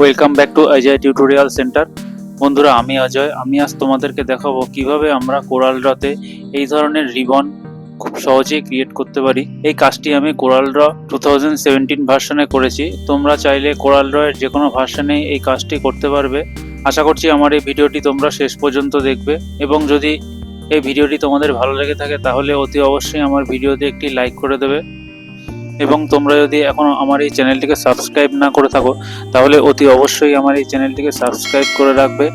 Welcome back to Ajay tutorial centre. বন্ধুরা, আমি অজয়। আমি আজ তোমাদেরকে দেখাবো কিভাবে আমরা কোরাল ড্রতে এই ধরনের রিবন খুব সহজেই ক্রিয়েট করতে পারি। এই কাজটি আমি কোরাল ড্র 2017 ভার্সনে করেছি। তোমরা চাইলে কোরাল ড্র এর যে কোনো ভার্সনে এই কাজটি করতে পারবে। আশা করছি আমার এই ভিডিওটি তোমরা শেষ পর্যন্ত দেখবে, এবং যদি এই ভিডিওটি তোমাদের ভালো লেগে থাকে তাহলে অতি অবশ্যই আমার ভিডিওতে একটি লাইক করে দেবে। এবং তোমরা যদি এখনও আমার এই চ্যানেলটিকে সাবস্ক্রাইব না করে থাকো তাহলে অতি অবশ্যই আমার এই চ্যানেলটিকে সাবস্ক্রাইব করে রাখবে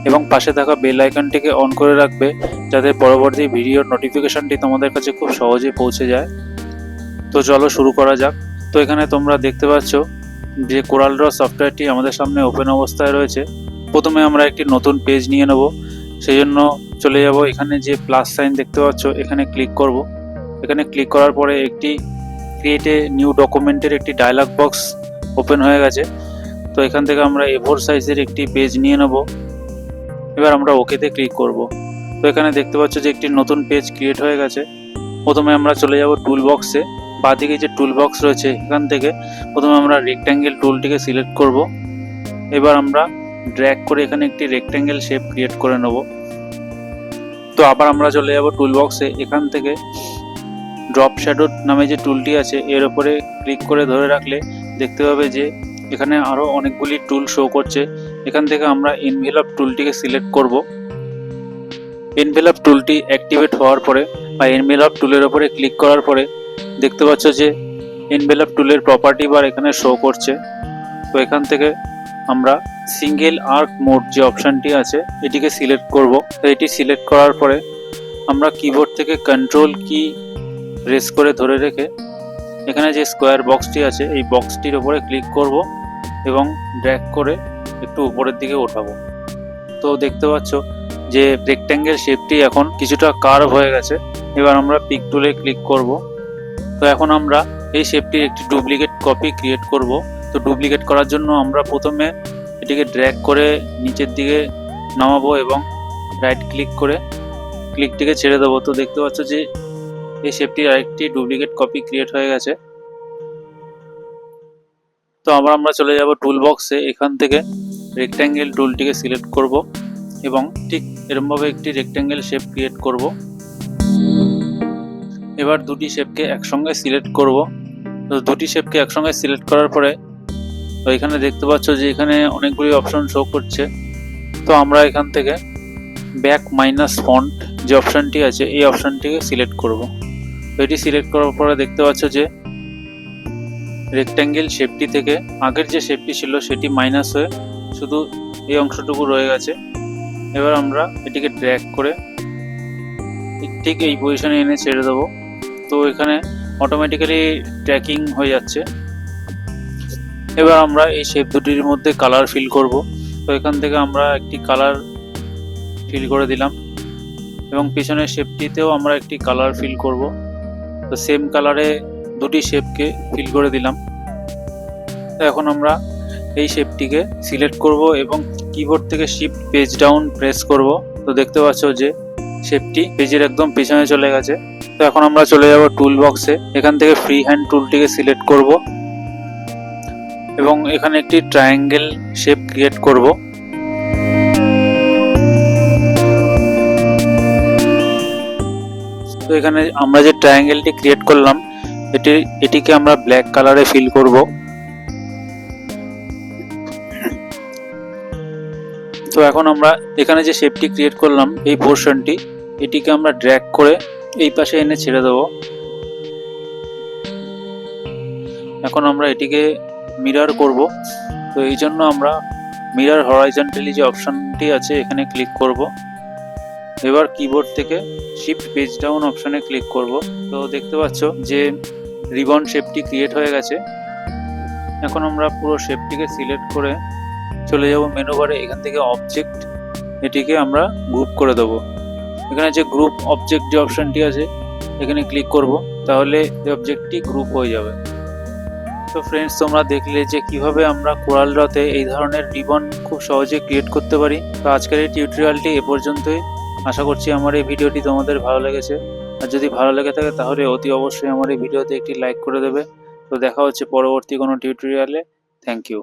এবং পাশে থাকা বেল আইকনটিকে অন করে রাখবে, যাতে পরবর্তী ভিডিওর নোটিফিকেশনটি তোমাদের কাছে খুব সহজে পৌঁছে যায়। তো চলো শুরু করা যাক। তো এখানে তোমরা দেখতে পাচ্ছ যে কোরাল ড্র সফটওয়্যারটি আমাদের সামনে ওপেন অবস্থায় রয়েছে। প্রথমে আমরা একটি নতুন পেজ নিয়ে নেব, সেই জন্য চলে যাব এখানে যে প্লাস সাইন দেখতে পাচ্ছ, এখানে ক্লিক করব। এখানে ক্লিক করার পরে একটি ক্রিয়েট এ নিউ ডকুমেন্টের একটি ডায়লগ বক্স ওপেন হয়ে গেছে। তো এখান থেকে আমরা A4 সাইজের একটি পেজ নিয়ে নেব। এবার আমরা ওকেতে ক্লিক করব। তো এখানে দেখতে পাচ্ছ যে একটি নতুন পেজ ক্রিয়েট হয়ে গেছে। প্রথমে আমরা চলে যাব টুল বক্সে। বাঁদিকে যে টুল বক্স রয়েছে এখান থেকে প্রথমে আমরা রেক্ট্যাঙ্গেল টুলটিকে সিলেক্ট করব। এবার আমরা ড্র্যাগ করে এখানে একটি রেক্ট্যাঙ্গেল শেপ ক্রিয়েট করে নেব। তো আবার আমরা চলে যাব টুল বক্সে। এখান থেকে ড্রপ শ্যাডো নামে যে টুলটি আছে এর উপরে ক্লিক করে ধরে রাখলে দেখতে পাবে যে এখানে আরও অনেকগুলি টুল শো করছে। এখান থেকে আমরা এনভেলপ টুলটিকে সিলেক্ট করব। এনভেলপ টুলটি অ্যাক্টিভেট হওয়ার পরে বা এনভেলপ টুলের উপরে ক্লিক করার পরে দেখতে পাচ্ছ যে এনভেলপ টুলের প্রপার্টি বার এখানে শো করছে। তো এখান থেকে আমরা সিঙ্গেল আর্ক মোড যে অপশানটি আছে এটিকে সিলেক্ট করব। তো এটি সিলেক্ট করার পরে আমরা কিবোর্ড থেকে কন্ট্রোল কি প্রেস করে ধরে রেখে এখানে যে স্কোয়ার বক্সটি আছে এই বক্সটির উপরে ক্লিক করব এবং ড্র্যাগ করে একটু উপরের দিকে ওঠাবো। তো দেখতে পাচ্ছ যে রেক্ট্যাঙ্গেল শেপটি এখন কিছুটা কার্ভ হয়ে গেছে। এবার আমরা পিক টুলে ক্লিক করব। তো এখন আমরা এই শেপটির একটি ডুপ্লিকেট কপি ক্রিয়েট করব। তো ডুপ্লিকেট করার জন্য আমরা প্রথমে এটিকে ড্র্যাগ করে নিচের দিকে নামাবো এবং রাইট ক্লিক করে ক্লিকটিকে ছেড়ে দেবো। তো দেখতে পাচ্ছ যে এই শেপটির আরেকটি ডুপ্লিকেট কপি ক্রিয়েট হয়ে গেছে। তো আবার আমরা চলে যাব টুল বক্সে। এখান থেকে রেক্ট্যাঙ্গেল টুলটিকে সিলেক্ট করব এবং ঠিক এরকমভাবে একটি রেক্ট্যাঙ্গেল শেপ ক্রিয়েট করব। এবার দুটি শেপকে একসঙ্গে সিলেক্ট করব। তো দুটি শেপকে একসঙ্গে সিলেক্ট করার পরে তো এখানে দেখতে পাচ্ছ যে এখানে অনেকগুলি অপশন শো করছে। তো আমরা এখান থেকে ব্যাক মাইনাস ফন্ট যে অপশানটি আছে এই অপশানটিকে সিলেক্ট করব। তো এটি সিলেক্ট করার পরে দেখতে পাচ্ছ যে রেক্ট্যাঙ্গেল শেপটি থেকে আগের যে শেপটি ছিল সেটি মাইনাস হয়ে শুধু এই অংশটুকু রয়ে গেছে। এবার আমরা এটিকে ড্র্যাগ করে ঠিক এই পজিশনে এনে ছেড়ে দেবো। তো এখানে অটোমেটিক্যালি ট্র্যাকিং হয়ে যাচ্ছে। এবার আমরা এই শেপ দুটির মধ্যে কালার ফিল করব। তো এখান থেকে আমরা একটি কালার ফিল করে দিলাম এবং পিছনের শেপটিতেও আমরা একটি কালার ফিল করব। তো সেম কালারে দুটি শেপকে ফিল করে দিলাম। তো এখন আমরা এই শেপটিকে সিলেক্ট করব এবং কিবোর্ড থেকে শিফট পেজ ডাউন প্রেস করব। তো দেখতে পাচ্ছ যে শেপটি পেজের একদম পিছনে চলে গেছে। তো এখন আমরা চলে যাব টুল বক্সে। এখান থেকে ফ্রি হ্যান্ড টুলটিকে সিলেক্ট করব এবং এখানে একটি ট্রায়াঙ্গেল শেপ ক্রিয়েট করব। তো এখানে আমরা যে ট্রায়াঙ্গেলটি ক্রিয়েট করলাম এটিকে আমরা ব্ল্যাক কালারে ফিল করব। তো এখন আমরা এখানে যে শেপটি ক্রিয়েট করলাম এই পোর্শনটি এটিকে আমরা ড্র্যাগ করে এই পাশে এনে ছেড়ে দেব। এখন আমরা এটিকে মিরর করব। তো এই জন্য আমরা মিরর হরাইজন্টালি যে অপশনটি আছে এখানে ক্লিক করব। এবার কিবোর্ড থেকে শিফট পেজ ডাউন অপশনে ক্লিক করব। তো দেখতে পাচ্ছ যে রিবন শেপটি ক্রিয়েট হয়ে গেছে। এখন আমরা পুরো শেপটিকে সিলেক্ট করে চলে যাব মেনু বারে। এখান থেকে অবজেক্ট এটিকে আমরা গ্রুপ করে দেব। এখানে যে গ্রুপ অবজেক্ট যে অপশনটি আছে এখানে ক্লিক করব, তাহলে এই অবজেক্টটি গ্রুপ হয়ে যাবে। তো ফ্রেন্ডস, তোমরা দেখলে যে কিভাবে আমরা কোরাল ড্রতে এই ধরনের রিবন খুব সহজে ক্রিয়েট করতে পারি। তো আজকের এই টিউটোরিয়ালটি এ পর্যন্তই। আশা করছি আমার এই ভিডিওটি তোমাদের ভালো লেগেছে। আর যদি ভালো লেগে থাকে তাহলে অতি অবশ্যই আমার এই ভিডিওতে একটি লাইক করে দেবে। তো দেখা হচ্ছে পরবর্তী কোনো টিউটোরিয়ালে। Thank you.